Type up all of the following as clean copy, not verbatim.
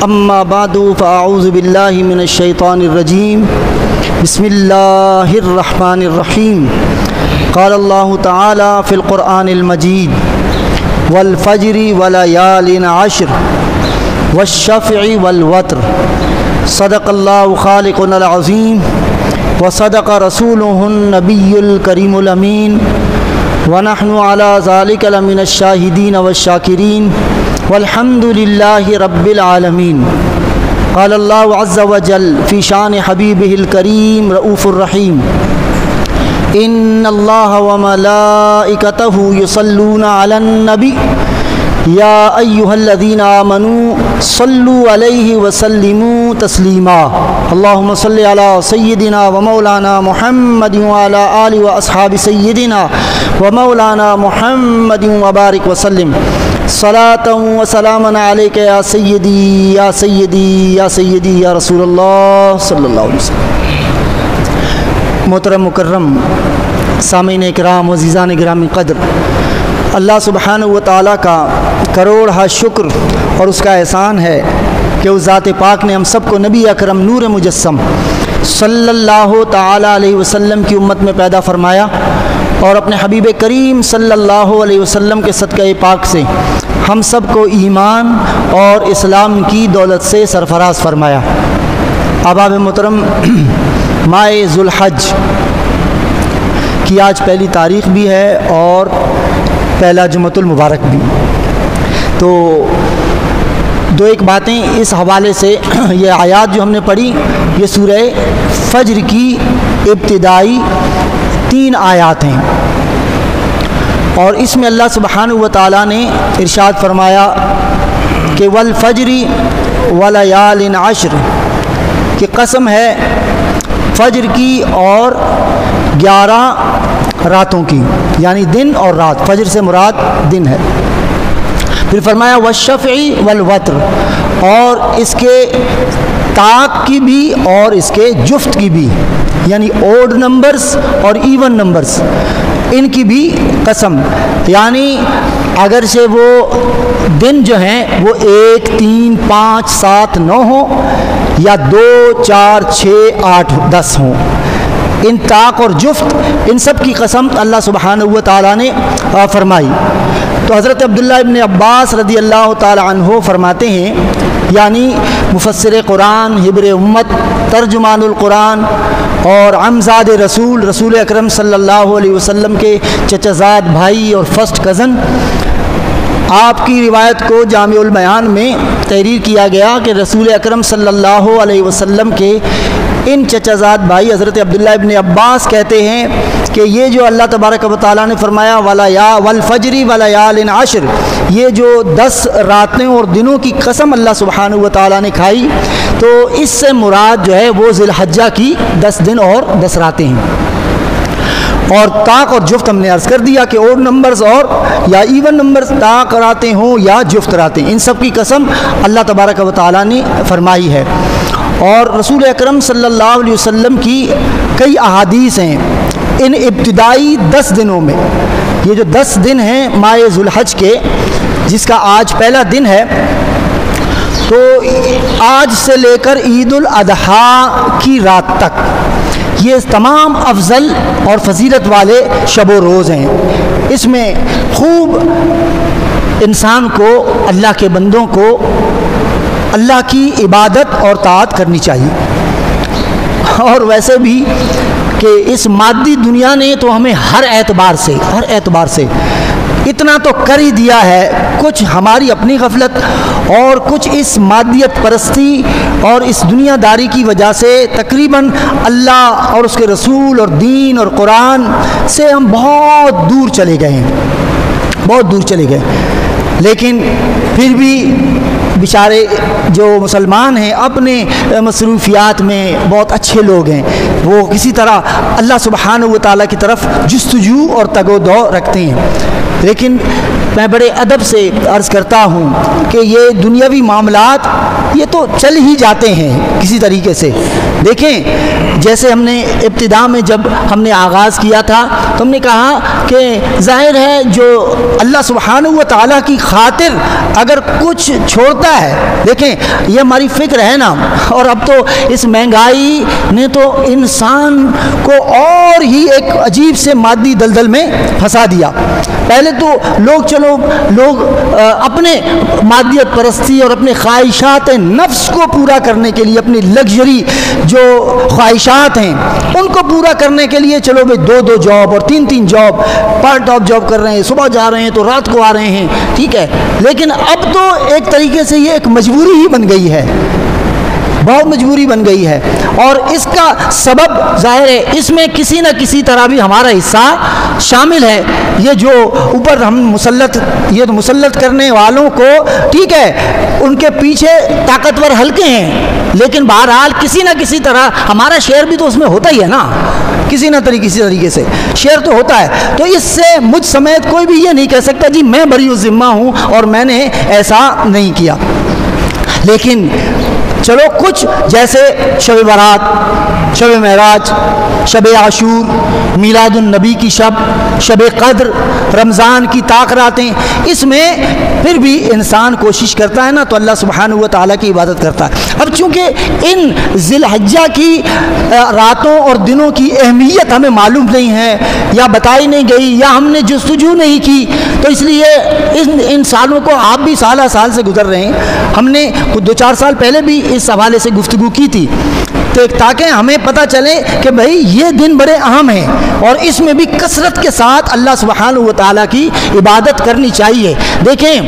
اما بعد فاعوذ باللہ من الشیطان الرجیم بسم اللہ الرحمن الرحیم قال اللہ تعالی فی القرآن المجید والفجر ولیال عشر والشفع والوتر صدق اللہ خالقنا العظیم وصدق رسولہ النبی الکریم الامین ونحن علی ذلک لمن الشاہدین والشاکرین والحمد للہ رب العالمین. قال اللہ عز وجل فی شان حبیبہ الکریم رؤوف الرحیم ان اللہ وملائکتہ یصلون علی النبی یا ایہا الذین آمنوا صلوا علیہ وسلموا تسلیما. اللہم صلی علی سیدنا ومولانا محمد وعلی آلہ واصحاب سیدنا ومولانا محمد وبارک وسلم صلاۃ و سلاما علیک یا سیدی یا سیدی یا سیدی یا رسول اللہ صلی اللہ علیہ وسلم. محترم مکرم سامعین اکرام عزیزان گرامی قدر، اللہ سبحانہ و تعالیٰ کا کروڑ شکر اور اس کا احسان ہے کہ اس ذات پاک نے ہم سب کو نبی اکرم نور مجسم صلی اللہ تعالیٰ علیہ وسلم کی امت میں پیدا فرمایا اور اپنے حبیب کریم صلی اللہ علیہ وسلم کے صدقہ پاک سے ہم سب کو ایمان اور اسلام کی دولت سے سرفراز فرمایا. احباب محترم، ماہ ذو الحج کی آج پہلی تاریخ بھی ہے اور پہلا جمعۃ المبارک بھی. تو دو ایک باتیں اس حوالے سے، یہ آیات جو ہم نے پڑھی یہ سورہ فجر کی ابتدائی 3 آیات ہیں اور اس میں اللہ سبحانہ و تعالیٰ نے ارشاد فرمایا کہ والفجر ولیال عشر، کہ قسم ہے فجر کی اور 11 راتوں کی، یعنی دن اور رات. فجر سے مراد دن ہے. پھر فرمایا والشفع والوتر، اور اس کے طاق کی بھی اور اس کے جفت کی بھی، یعنی اوڈ نمبرز اور ایون نمبرز، ان کی بھی قسم. یعنی اگرچہ وہ دن جو ہیں وہ 1 3 5 7 9 ہوں یا 2 4 6 8 10 ہوں، ان طاق اور جفت ان سب کی قسم اللہ سبحانہ و تعالیٰ نے فرمائی. تو حضرت عبداللہ ابن عباس رضی اللہ تعالیٰ عنہ فرماتے ہیں، یعنی مفسر قرآن، حبر امت، ترجمان القرآن اور عمزاد رسول اکرم صلی اللہ علیہ وسلم کے چچا زاد بھائی اور فرسٹ کزن، آپ کی روایت کو جامع البیان میں تحریر کیا گیا کہ رسول اکرم صلی اللہ علیہ وسلم کے ان چچا زاد بھائی حضرت عبداللہ ابن عباس کہتے ہیں کہ یہ جو اللہ تبارک و تعالیٰ نے فرمایا والفجر ولیال عشر، یہ جو 10 راتیں اور دنوں کی قسم اللہ سبحانہ و تعالیٰ نے کھائی، تو اس سے مراد جو ہے وہ ذی الحجہ کی 10 دن اور 10 راتیں ہیں. اور طاق اور جفت ہم نے عرض کر دیا کہ اوڈ نمبرز اور یا ایون نمبرز، طاق راتیں ہوں یا جفت راتیں، ان سب کی قسم اللہ تبارک و تعالیٰ نے فرمائی ہے. اور رسول اکرم صلی اللہ علیہ وسلم کی کئی احادیث ہیں ان ابتدائی 10 دنوں میں. یہ جو 10 دن ہیں ماہ ذو الحج کے، جس کا آج پہلا دن ہے، تو آج سے لے کر عید الاضحیٰ کی رات تک یہ تمام افضل اور فضیلت والے شب و روز ہیں. اس میں خوب انسان کو، اللہ کے بندوں کو اللہ کی عبادت اور طاعت کرنی چاہیے. اور ویسے بھی کہ اس مادی دنیا نے تو ہمیں ہر اعتبار سے اتنا تو کر ہی دیا ہے، کچھ ہماری اپنی غفلت اور کچھ اس مادیت پرستی اور اس دنیا داری کی وجہ سے تقریباً اللہ اور اس کے رسول اور دین اور قرآن سے ہم بہت دور چلے گئے. لیکن پھر بھی بیچارے جو مسلمان ہیں اپنے مصروفیات میں بہت اچھے لوگ ہیں، وہ کسی طرح اللہ سبحانہ و تعالیٰ کی طرف جستجو اور تگ و دو رکھتے ہیں. لیکن میں بڑے ادب سے عرض کرتا ہوں کہ یہ دنیاوی معاملات یہ تو چل ہی جاتے ہیں کسی طریقے سے. دیکھیں جیسے ہم نے ابتدا میں جب ہم نے آغاز کیا تھا تو ہم نے کہا کہ ظاہر ہے جو اللہ سبحانہ و تعالیٰ کی خاطر اگر کچھ چھوڑتا ہے، دیکھیں یہ ہماری فکر ہے نا، اور اب تو اس مہنگائی نے تو انسان کو اور ہی ایک عجیب سے مادی دلدل میں پھنسا دیا. پہلے تو لوگ اپنے مادیت پرستی اور اپنے خواہشات نفس کو پورا کرنے کے لیے، اپنی لگژری جو خواہشات ہیں ان کو پورا کرنے کے لیے چلو بھائی 2 جاب اور 3 جاب، پارٹ آف جاب کر رہے ہیں، صبح جا رہے ہیں تو رات کو آ رہے ہیں، ٹھیک ہے. لیکن اب تو ایک طریقے سے یہ ایک مجبوری ہی بن گئی ہے، بہت مجبوری بن گئی ہے. اور اس کا سبب ظاہر ہے اس میں کسی نہ کسی طرح بھی ہمارا حصہ شامل ہے. یہ جو اوپر ہم مسلط کرنے والوں کو، ٹھیک ہے، ان کے پیچھے طاقتور حلقے ہیں، لیکن بہرحال کسی نہ کسی طرح ہمارا شیئر بھی تو اس میں ہوتا ہی ہے نا، کسی طریقے سے شیئر تو ہوتا ہے. تو اس سے مجھ سمیت کوئی بھی یہ نہیں کہہ سکتا جی میں بری الذمہ ہوں اور میں نے ایسا نہیں کیا. لیکن چلو کچھ جیسے شب برات، شب معراج، شب عاشور، میلاد النبی کی شب قدر، رمضان کی طاق راتیں، اس میں پھر بھی انسان کوشش کرتا ہے نا تو اللہ سبحانہ و تعالیٰ کی عبادت کرتا ہے. اب چونکہ ان ذی الحجہ کی راتوں اور دنوں کی اہمیت ہمیں معلوم نہیں ہے یا بتائی نہیں گئی یا ہم نے جستجو نہیں کی، تو اس لیے ان سالوں کو آپ بھی سالہ سال سے گزر رہے ہیں. ہم نے 2-4 سال پہلے بھی اس حوالے سے گفتگو کی تھی تاکہ ہمیں پتہ چلے کہ بھئی یہ دن بڑے اہم ہیں اور اس میں بھی کثرت کے ساتھ اللہ سبحانہ و تعالیٰ کی عبادت کرنی چاہیے. دیکھیں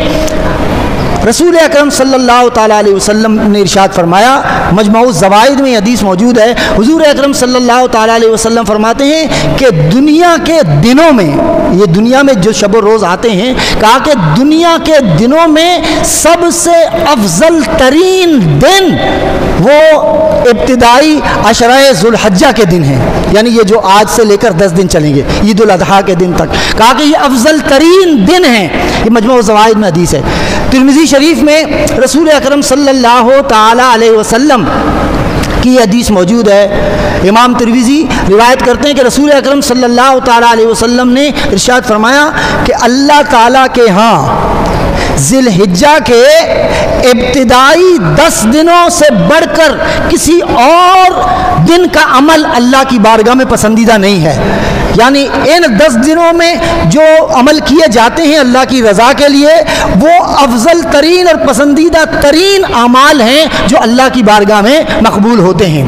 رسول اکرم صلی اللہ تعالیٰ علیہ وسلم نے ارشاد فرمایا، مجموع الزوائد میں حدیث موجود ہے، حضور اکرم صلی اللہ تعالیٰ علیہ وسلم فرماتے ہیں کہ دنیا کے دنوں میں، یہ دنیا میں جو شب و روز آتے ہیں، کہا کہ دنیا کے دنوں میں سب سے افضل ترین دن وہ ابتدائی عشرہ ذو الحجہ کے دن ہیں، یعنی یہ جو آج سے لے کر 10 دن چلیں گے عید الاضحیٰ کے دن تک. کہا کہ یہ افضل ترین دن ہیں. یہ مجموع الزوائد میں حدیث ہے. ترمذی شریف میں رسول اکرم صلی اللہ تعالی علیہ وسلم کی حدیث موجود ہے. امام ترمذی روایت کرتے ہیں کہ رسول اکرم صلی اللہ تعالی علیہ وسلم نے ارشاد فرمایا کہ اللہ تعالیٰ کے ہاں ذی الحجہ کے ابتدائی 10 دنوں سے بڑھ کر کسی اور دن کا عمل اللہ کی بارگاہ میں پسندیدہ نہیں ہے. یعنی ان 10 دنوں میں جو عمل کیے جاتے ہیں اللہ کی رضا کے لیے وہ افضل ترین اور پسندیدہ ترین اعمال ہیں جو اللہ کی بارگاہ میں مقبول ہوتے ہیں.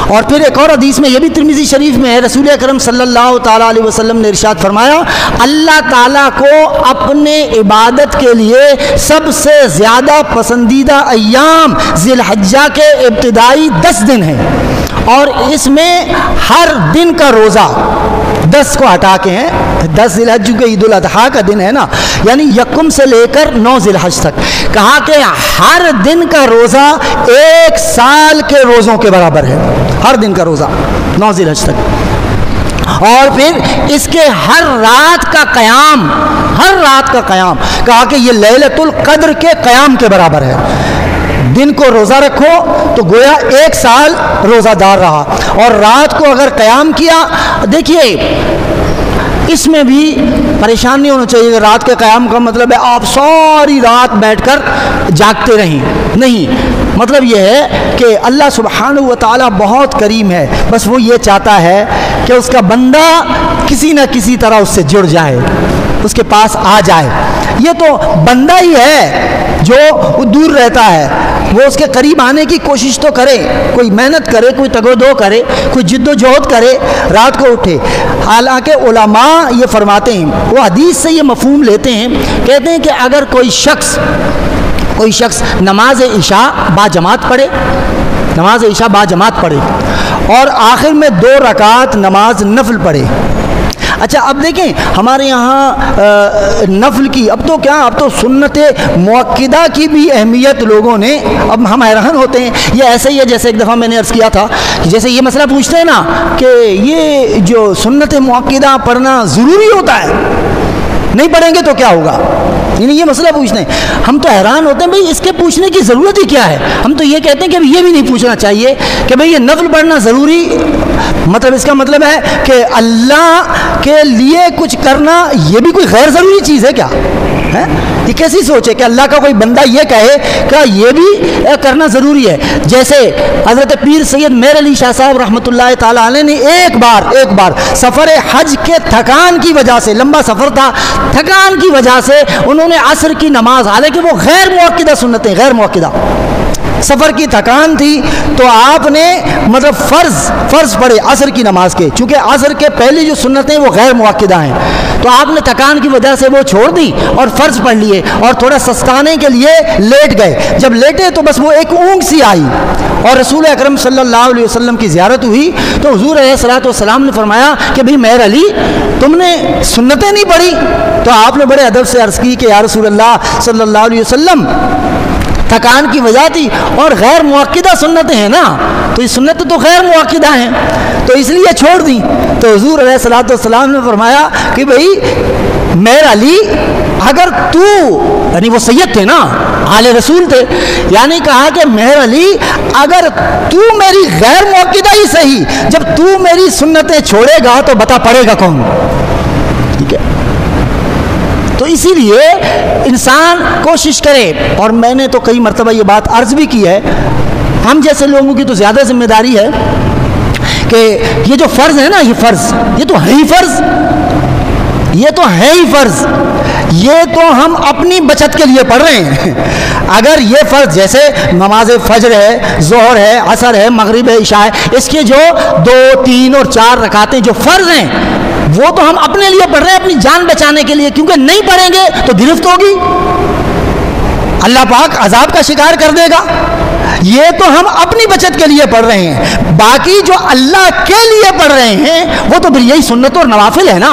اور پھر ایک اور حدیث میں، یہ بھی ترمذی شریف میں ہے، رسول اکرم صلی اللہ تعالیٰ علیہ وسلم نے ارشاد فرمایا اللہ تعالیٰ کو اپنے عبادت کے لیے سب سے زیادہ پسندیدہ ایام ذی الحجہ کے ابتدائی 10 دن ہیں، اور اس میں ہر دن کا روزہ 10 کو ہٹا کے ہیں، 10 ذی الحجہ کے عید الاضحیٰ کا دن ہے نا، یعنی یکم سے لے کر 9 ذی الحجہ تک. کہا کہ ہر دن کا روزہ 1 سال کے روزوں کے برابر ہے، ہر دن کا روزہ 9 ذی الحجہ تک. اور پھر اس کے ہر رات کا قیام، کہا کہ یہ لیلۃ القدر کے قیام کے برابر ہے. دن کو روزہ رکھو تو گویا 1 سال روزہ دار رہا، اور رات کو اگر قیام کیا، دیکھیے اس میں بھی پریشان نہیں ہونا چاہیے کہ رات کے قیام کا مطلب ہے آپ ساری رات بیٹھ کر جاگتے رہیں، نہیں. مطلب یہ ہے کہ اللہ سبحانہ و تعالیٰ بہت کریم ہے، بس وہ یہ چاہتا ہے کہ اس کا بندہ کسی نہ کسی طرح اس سے جڑ جائے، اس کے پاس آ جائے. یہ تو بندہ ہی ہے جو دور رہتا ہے، وہ اس کے قریب آنے کی کوشش تو کرے، کوئی محنت کرے، کوئی تگ و دو کرے، کوئی جد و جہد کرے، رات کو اٹھے. حالانکہ علماء یہ فرماتے ہیں، وہ حدیث سے یہ مفہوم لیتے ہیں، کہتے ہیں کہ اگر کوئی شخص نماز عشاء با جماعت پڑھے اور آخر میں 2 رکعت نماز نفل پڑھے. اچھا اب دیکھیں ہمارے یہاں نفل کی اب تو سنت مؤکدہ کی بھی اہمیت لوگوں نے، اب ہم حیران ہوتے ہیں. یہ ایسے ہی ہے جیسے ایک دفعہ میں نے عرض کیا تھا، جیسے یہ مسئلہ پوچھتے ہیں نا کہ یہ جو سنت مؤکدہ پڑھنا ضروری ہوتا ہے، نہیں پڑھیں گے تو کیا ہوگا؟ یعنی یہ مسئلہ پوچھتے ہیں. ہم تو حیران ہوتے ہیں بھئی اس کے پوچھنے کی ضرورت ہی کیا ہے. ہم تو یہ کہتے ہیں کہ یہ بھی نہیں پوچھنا چاہیے کہ بھئی یہ نفل پڑھنا ضروری، مطلب اس کا مطلب ہے کہ اللہ کے لیے کچھ کرنا یہ بھی کوئی غیر ضروری چیز ہے کیا؟ یہ کیسی سوچ ہے کہ اللہ کا کوئی بندہ یہ کہے کہ یہ بھی کرنا ضروری ہے. جیسے حضرت پیر سید مہر علی شاہ صاحب رحمۃ اللہ تعالیٰ علیہ نے ایک بار سفر حج کے تھکان کی وجہ سے، لمبا سفر تھا، تھکان کی وجہ سے انہوں نے عصر کی نماز، حالانکہ وہ غیر مؤکدہ سنتیں، غیر مؤکدہ، سفر کی تھکان تھی تو آپ نے مطلب فرض پڑھے عصر کی نماز کے، چونکہ عصر کے پہلی جو سنتیں وہ غیر مؤکدہ ہیں، تو آپ نے تھکان کی وجہ سے وہ چھوڑ دی اور فرض پڑھ لیے اور تھوڑا سستانے کے لیے لیٹ گئے. جب لیٹے تو بس وہ ایک اونگ سی آئی اور رسول اکرم صلی اللہ علیہ وسلم کی زیارت ہوئی تو حضور علیہ الصلوۃ والسلام نے فرمایا کہ بھئی مہر علی تم نے سنتیں نہیں پڑھی؟ تو آپ نے بڑے ادب سے عرض کی کہ یا رسول اللہ صلی اللہ علیہ وسلم تھکان کی وجہ تھی اور غیر مؤکدہ سنتیں ہیں نا، تو یہ سنتیں تو غیر مؤکدہ ہیں تو اس لیے چھوڑ دیں. تو حضور علیہ الصلوۃ والسلام نے فرمایا کہ بھئی مہر علی اگر تو، یعنی وہ سید تھے نا، آل رسول تھے، یعنی کہا کہ مہر علی اگر تو میری غیر مؤکدہ ہی صحیح، جب تو میری سنتیں چھوڑے گا تو بتا پڑے گا کون؟ ٹھیک ہے. تو اسی لیے انسان کوشش کرے، اور میں نے تو کئی مرتبہ یہ بات عرض بھی کی ہے، ہم جیسے لوگوں کی تو زیادہ ذمہ داری ہے کہ یہ جو فرض ہے نا، یہ فرض، یہ تو ہے ہی فرض، یہ تو ہے ہی فرض، یہ تو ہم اپنی بچت کے لیے پڑھ رہے ہیں. اگر یہ فرض جیسے نماز فجر ہے، ظہر ہے، عصر ہے، مغرب ہے، عشاء ہے، اس کے جو 2، 3 اور 4 رکعتیں جو فرض ہیں وہ تو ہم اپنے لیے پڑھ رہے ہیں، اپنی جان بچانے کے لیے، کیونکہ نہیں پڑھیں گے تو گرفت ہوگی، اللہ پاک عذاب کا شکار کر دے گا. یہ تو ہم اپنی بچت کے لیے پڑھ رہے ہیں، باقی جو اللہ کے لیے پڑھ رہے ہیں وہ تو پھر یہی سنت اور نوافل ہے نا.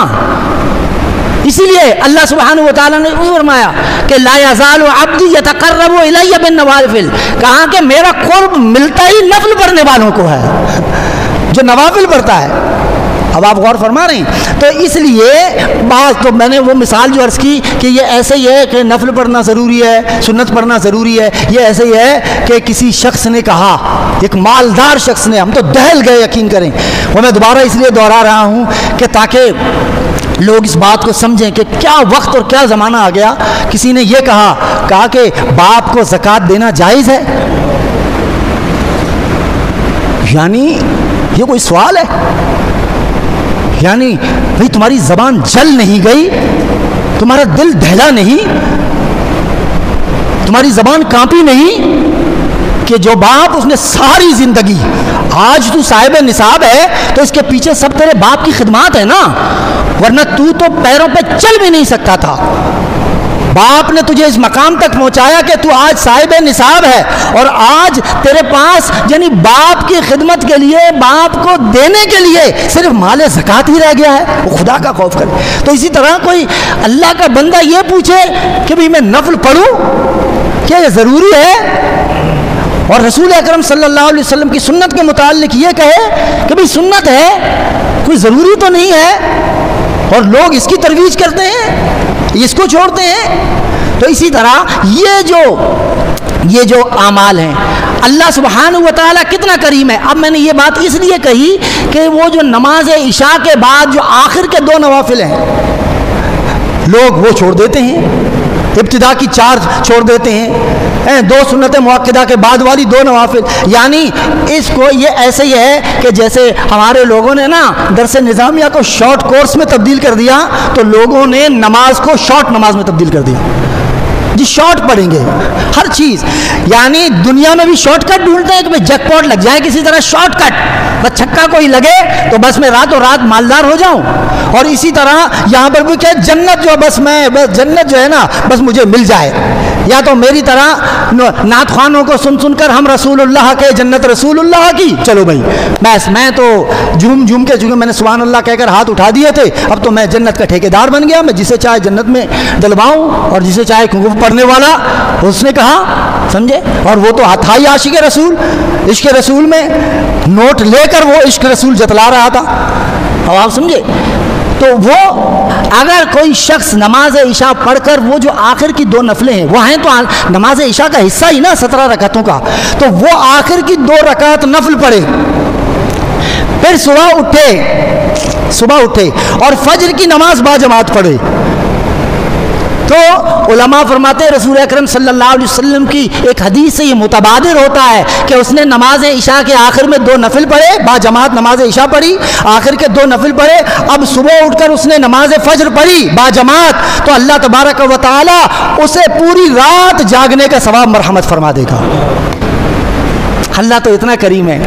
اسی لیے اللہ سبحانہ و تعالیٰ نے فرمایا کہ لا یزال عبدی یتقرب الی بالنوافل، کہا کہ میرا قرب ملتا ہی نفل پڑھنے والوں کو ہے، جو نوافل پڑھتا ہے. اب آپ غور فرما رہے ہیں. تو اس لیے بعض، تو میں نے وہ مثال جو عرض کی کہ یہ ایسے ہی ہے کہ نفل پڑھنا ضروری ہے، سنت پڑھنا ضروری ہے، یہ ایسے ہی ہے کہ کسی شخص نے کہا، ایک مالدار شخص نے، ہم تو دہل گئے یقین کریں، وہ میں دوبارہ اس لیے دوہرا رہا ہوں کہ تاکہ لوگ اس بات کو سمجھیں کہ کیا وقت اور کیا زمانہ آ گیا. کسی نے یہ کہا کہ باپ کو زکوٰۃ دینا جائز ہے. یعنی یہ کوئی سوال ہے؟ یعنی بھئی تمہاری زبان جل نہیں گئی، تمہارا دل دہلا نہیں، تمہاری زبان کانپی نہیں کہ جو باپ اس نے ساری زندگی، آج تو صاحب نصاب ہے تو اس کے پیچھے سب تیرے باپ کی خدمات ہے نا، ورنہ تو پیروں پہ چل بھی نہیں سکتا تھا. باپ نے تجھے اس مقام تک پہنچایا کہ تو آج صاحب نصاب ہے، اور آج تیرے پاس یعنی باپ کی خدمت کے لیے، باپ کو دینے کے لیے صرف مال زکوٰۃ ہی رہ گیا ہے. وہ خدا کا خوف کرے. تو اسی طرح کوئی اللہ کا بندہ یہ پوچھے کہ بھئی میں نفل پڑھوں، کیا یہ ضروری ہے؟ اور رسول اکرم صلی اللہ علیہ وسلم کی سنت کے متعلق یہ کہے کہ بھئی سنت ہے، کوئی ضروری تو نہیں ہے، اور لوگ اس کی ترویج کرتے ہیں، اس کو چھوڑتے ہیں. تو اسی طرح یہ جو اعمال ہیں، اللہ سبحانہ و تعالیٰ کتنا کریم ہے. اب میں نے یہ بات اس لیے کہی کہ وہ جو نماز عشاء کے بعد جو آخر کے 2 نوافل ہیں، لوگ وہ چھوڑ دیتے ہیں، ابتدا کی 4 چھوڑ دیتے ہیں، 2 سنت مؤکدہ کے بعد والی 2 نوافل. یعنی اس کو یہ ایسے ہی ہے کہ جیسے ہمارے لوگوں نے نا درس نظامیہ کو شارٹ کورس میں تبدیل کر دیا، تو لوگوں نے نماز کو شارٹ نماز میں تبدیل کر دیا. جی شارٹ پڑھیں گے ہر چیز، یعنی دنیا میں بھی شارٹ کٹ ڈھونڈتے ہیں کہ بھئی جیک پاٹ لگ جائے کسی طرح، شارٹ کٹ، بس چھکا کوئی لگے تو بس میں راتوں رات مالدار ہو جاؤں. اور اسی طرح یہاں پر بھی کہ جنت بس جنت جو ہے نا بس مجھے مل جائے، یا تو میری طرح نعت خوانوں کو سن کر ہم رسول اللہ کے، جنت رسول اللہ کی، چلو بھائی بس میں تو جھوم کے، چونکہ میں نے سبحان اللہ کہہ کر ہاتھ اٹھا دیے تھے، اب تو میں جنت کا ٹھیکیدار بن گیا، میں جسے چاہے جنت میں دلواؤں اور جسے چاہے پڑھنے والا. اس نے کہا، سمجھے، اور وہ تو تھا ہی عاشق رسول، عشق رسول میں نوٹ لے کر وہ عشق رسول جتلا رہا تھا. اب آپ سمجھے. تو وہ اگر کوئی شخص نماز عشاء پڑھ کر وہ جو آخر کی 2 نفلیں ہیں وہ ہیں تو نماز عشاء کا حصہ ہی نا 17 رکعتوں کا، تو وہ آخر کی 2 رکعت نفل پڑھے، پھر صبح اٹھے اور فجر کی نماز باجماعت پڑھے، تو علماء فرماتے ہیں رسول اکرم صلی اللہ علیہ وسلم کی ایک حدیث سے یہ متبادر ہوتا ہے کہ اس نے نماز عشاء کے آخر میں 2 نفل پڑھے، باجماعت نماز عشاء پڑھی، آخر کے 2 نفل پڑھے، اب صبح اٹھ کر اس نے نماز فجر پڑھی باجماعت، تو اللہ تبارک و تعالی اسے پوری رات جاگنے کا ثواب مرحمت فرما دے گا۔ اللہ تو اتنا کریم ہے،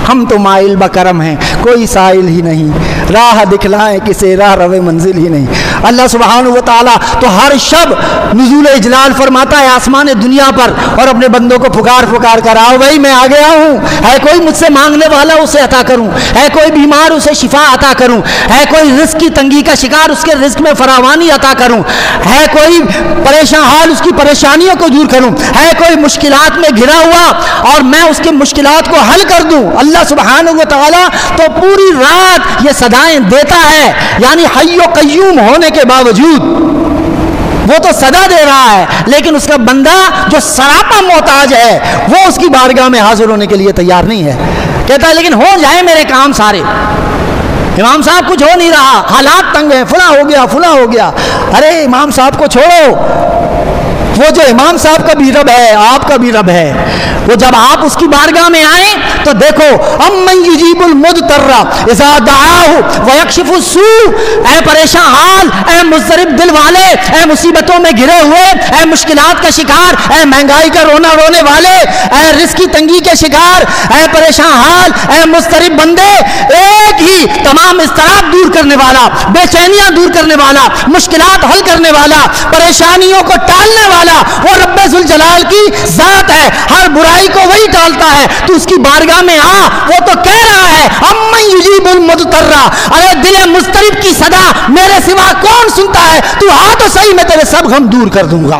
ہم تو مائل بکرم ہیں، کوئی سائل ہی نہیں، راہ دکھلائیں کسے راہ روے منزل ہی نہیں۔ اللہ سبحانہ و تعالیٰ تو ہر شب نزول اجلال فرماتا ہے آسمان دنیا پر اور اپنے بندوں کو پکار کر آؤ بھائی میں آ گیا ہوں، ہے کوئی مجھ سے مانگنے والا اسے عطا کروں، ہے کوئی بیمار اسے شفا عطا کروں، ہے کوئی رزق کی تنگی کا شکار اس کے رزق میں فراوانی عطا کروں، ہے کوئی پریشان حال اس کی پریشانیوں کو دور کروں، ہے کوئی مشکلات میں گھرا ہوا اور میں اس کے مشکلات کو حل کر دوں۔ اللہ سبحانہ و تعالیٰ تو پوری رات یہ صدائیں دیتا ہے، یعنی حی و قیوم ہونے کے باوجود وہ تو صدا دے رہا ہے، لیکن اس کا بندہ جو سراپا محتاج ہے وہ اس کی بارگاہ میں حاضر ہونے کے لیے تیار نہیں ہے، کہتا ہے لیکن ہو جائے میرے کام سارے، امام صاحب کچھ ہو نہیں رہا، حالات تنگ ہیں، فلاں ہو گیا، ارے امام صاحب کو چھوڑو، وہ جو امام صاحب کا بھی رب ہے آپ کا بھی رب ہے، وہ جب آپ اس کی بارگاہ میں آئیں تو دیکھو امن یجیب المضطر اذا دعاہ ویکشف السوء، اے پریشان حال، اے مضطرب دل والے، اے مصیبتوں میں گھرے ہوئے، اے مشکلات کا شکار، اے مہنگائی کا رونے والے، اے رزق کی تنگی کے شکار، اے پریشان حال، اے مضطرب بندے، ایک ہی تمام اضطراب دور کرنے والا، بے چینیاں دور کرنے والا، مشکلات حل کرنے والا، پریشانیوں کو ٹالنے والا وہ رب ذوالجلال کی ذات ہے، ہر برائی کو وہی ٹالتا ہے، تو اس کی بارگاہ میں آ، وہ تو کہہ رہا ہے امن یجیب المضطر، ارے دل مضطرب کی صدا میرے سوا کون سنتا ہے، تو آ تو صحیح میں تیرے سب غم دور کر دوں گا،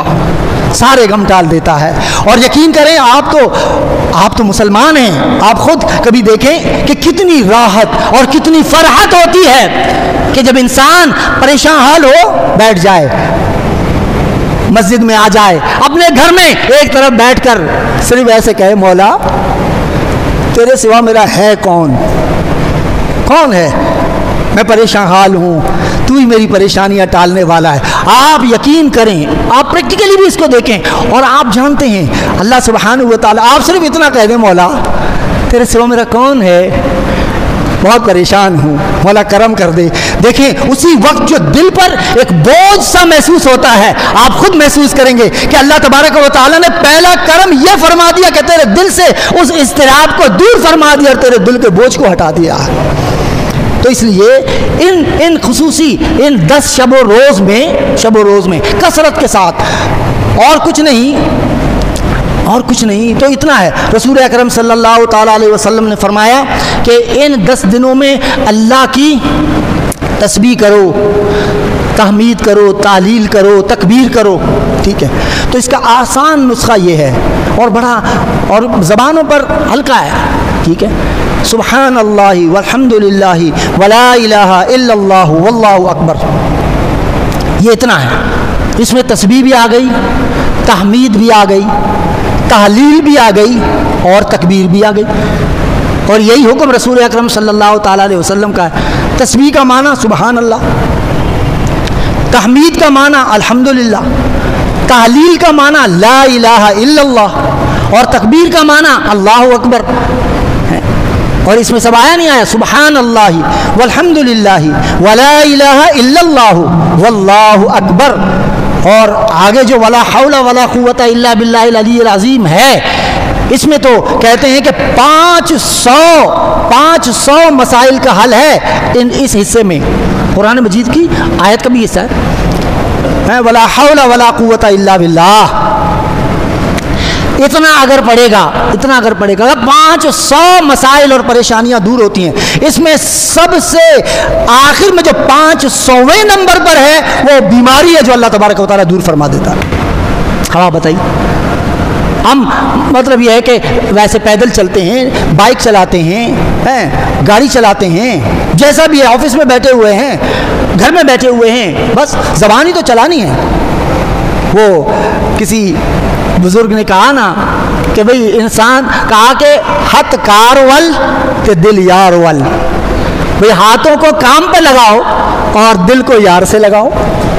سارے غم ٹال دیتا ہے۔ اور یقین کریں آپ تو مسلمان ہیں، آپ خود کبھی دیکھیں کہ کتنی راحت اور کتنی فرحت ہوتی ہے کہ جب انسان پریشان حال ہو بیٹھ جائے، مسجد میں آ جائے، اپنے گھر میں ایک طرف بیٹھ کر صرف ایسے کہے مولا تیرے سوا میرا ہے کون ہے، میں پریشان حال ہوں، تو ہی میری پریشانیاں ٹالنے والا ہے۔ آپ یقین کریں، آپ پریکٹیکلی بھی اس کو دیکھیں اور آپ جانتے ہیں اللہ سبحانہ و تعالیٰ، آپ صرف اتنا کہہ دیں مولا تیرے سوا میرا کون ہے، بہت پریشان ہوں، مولا کرم کر دے، دیکھیں اسی وقت جو دل پر ایک بوجھ سا محسوس ہوتا ہے، آپ خود محسوس کریں گے کہ اللہ تبارک و تعالیٰ نے پہلا کرم یہ فرما دیا کہ تیرے دل سے اس اضطراب کو دور فرما دیا اور تیرے دل کے بوجھ کو ہٹا دیا۔ تو اس لیے ان خصوصی ان 10 شب و روز میں کثرت کے ساتھ اور کچھ نہیں تو اتنا ہے، رسول اکرم صلی اللہ تعالیٰ علیہ وسلم نے فرمایا کہ ان 10 دنوں میں اللہ کی تسبیح کرو، تحمید کرو، تعلیل کرو، تکبیر کرو، ٹھیک ہے، تو اس کا آسان نسخہ یہ ہے اور زبانوں پر ہلکا ہے، ٹھیک ہے، سبحان اللہ والحمد للہ ولا الہ الا اللہ واللہ اکبر، یہ اتنا ہے، اس میں تسبیح بھی آ گئی، تحمید بھی آ گئی، تحلیل بھی آ گئی اور تکبیر بھی آ گئی، اور یہی حکم رسول اکرم صلی اللہ تعالیٰ علیہ وسلم کا ہے۔ تسبیح کا معنی سبحان اللہ، تحمید کا معنی الحمدللہ، تحلیل کا معنی لا الہ الا اللہ، اور تکبیر کا معنی اللہ اکبر، اور اس میں سب آیا نہیں آیا سبحان اللہ والحمد للہ ولا الہ الا اللہ واللہ اکبر، اور آگے جو ولا حول ولا قوت الا باللہ العلی العظیم ہے، اس میں تو کہتے ہیں کہ 500 مسائل کا حل ہے اس حصے میں، قرآن مجید کی آیت کا بھی حصہ ہے، ولا حول ولا قوت الا باللہ، اتنا اگر پڑھے گا 500 مسائل اور پریشانیاں دور ہوتی ہیں۔ اس میں سب سے آخر میں جو 500ویں نمبر پر ہے وہ بیماری ہے جو اللہ تبارک و تعالیٰ دور فرما دیتا ہے۔ ہاں بتائیے، ہم مطلب یہ ہے کہ ویسے پیدل چلتے ہیں، بائک چلاتے ہیں، گاڑی چلاتے ہیں، جیسا بھی ہے، آفس میں بیٹھے ہوئے ہیں، گھر میں بیٹھے ہوئے ہیں، بس زبان ہی تو چلانی ہے۔ وہ کسی بزرگ نے کہا نا کہ بھئی انسان کہا کہ ہتھ کار ول تے دل یار ول، بھئی ہاتھوں کو کام پہ لگاؤ اور دل کو یار سے لگاؤ،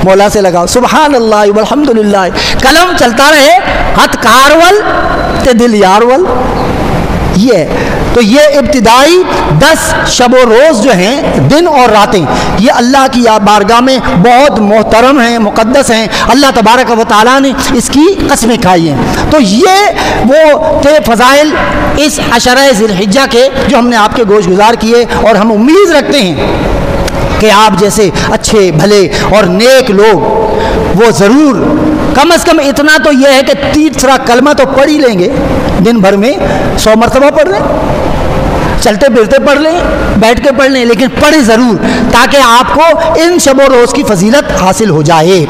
مولا سے لگاؤ۔ سبحان اللہ والحمدللہ، قلم چلتا رہے، ہتھ کار ول تے دل یار ول۔ یہ تو یہ ابتدائی 10 شب و روز جو ہیں، دن اور راتیں، یہ اللہ کی بارگاہ میں بہت محترم ہیں، مقدس ہیں، اللہ تبارک و تعالیٰ نے اس کی قسمیں کھائی ہیں۔ تو یہ وہ تھے فضائل اس عشرہ ذی الحجہ کے جو ہم نے آپ کے گوش گزار کیے، اور ہم امید رکھتے ہیں کہ آپ جیسے اچھے بھلے اور نیک لوگ وہ ضرور کم از کم اتنا تو یہ ہے کہ تیسرا کلمہ تو پڑھ ہی لیں گے، دن بھر میں 100 مرتبہ پڑھ لیں، چلتے پھرتے پڑھ لیں، بیٹھ کے پڑھ لیں، لیکن پڑھیں ضرور تاکہ آپ کو ان شب و روز کی فضیلت حاصل ہو جائے۔